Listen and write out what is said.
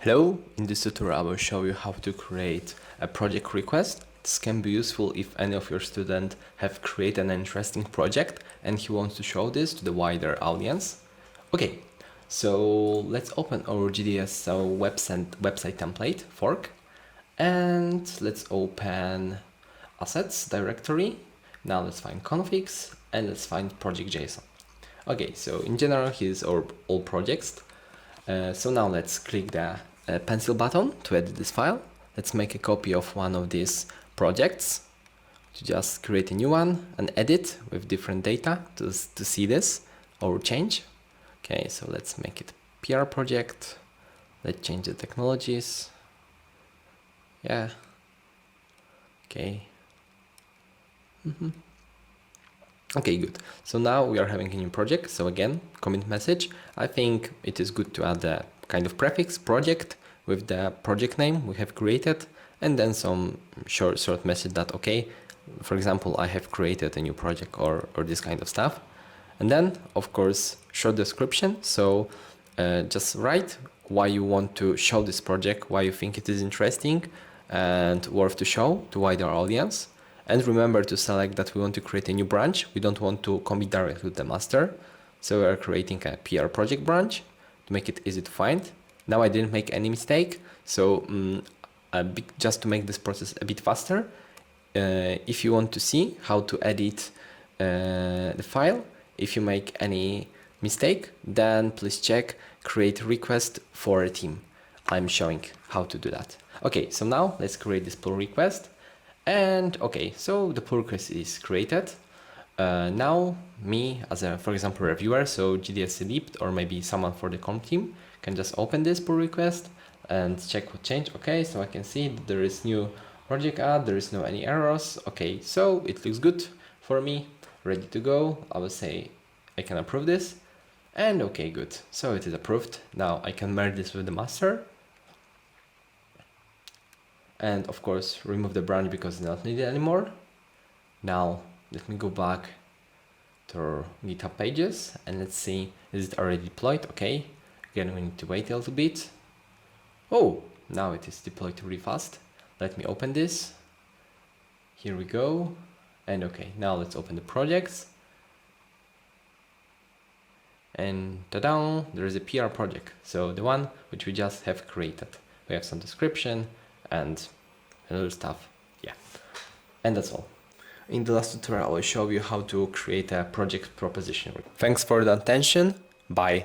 Hello, in this tutorial I will show you how to create a project request. This can be useful if any of your students have created an interesting project and he wants to show this to the wider audience. Okay, so let's open our GDSC website template fork and let's open assets directory. Now let's find configs and let's find project.json. Okay, so in general here's our all projects. So now let's click the pencil button to edit this file. Let's make a copy of one of these projects to just create a new one and edit with different data to see this or change. Okay, so let's make it PR project. Let's change the technologies. Yeah. Okay. Okay, good. So now we are having a new project. So again, commit message. I think it is good to add a kind of prefix project with the project name we have created, and then some short message that, okay, for example, I have created a new project or this kind of stuff. And then, of course, short description. So just write why you want to show this project, why you think it is interesting and worth to show to wider audience. And remember to select that we want to create a new branch. We don't want to commit directly with the master. So we are creating a PR project branch to make it easy to find. Now I didn't make any mistake. So just to make this process a bit faster, if you want to see how to edit the file, if you make any mistake, then please check create request for a team. I'm showing how to do that. Okay, so now let's create this pull request. And okay, so the pull request is created. Now me as a, for example, reviewer, so GDSC lead or maybe someone for the comp team can just open this pull request and check what changed. Okay, so I can see that there is new project add, there is no any errors. Okay, so it looks good for me, ready to go. I will say I can approve this. And okay, good. So it is approved. Now I can merge this with the master. And of course, remove the branch because it's not needed anymore. Now, let me go back to our GitHub pages and let's see, is it already deployed? Okay, again, we need to wait a little bit. Oh, now it is deployed really fast. Let me open this. Here we go. And okay, now let's open the projects. And ta-da, there is a PR project. So the one which we just have created. We have some description and other stuff. Yeah, and that's all. In the last tutorial I will show you how to create a project proposition. Thanks for the attention. Bye.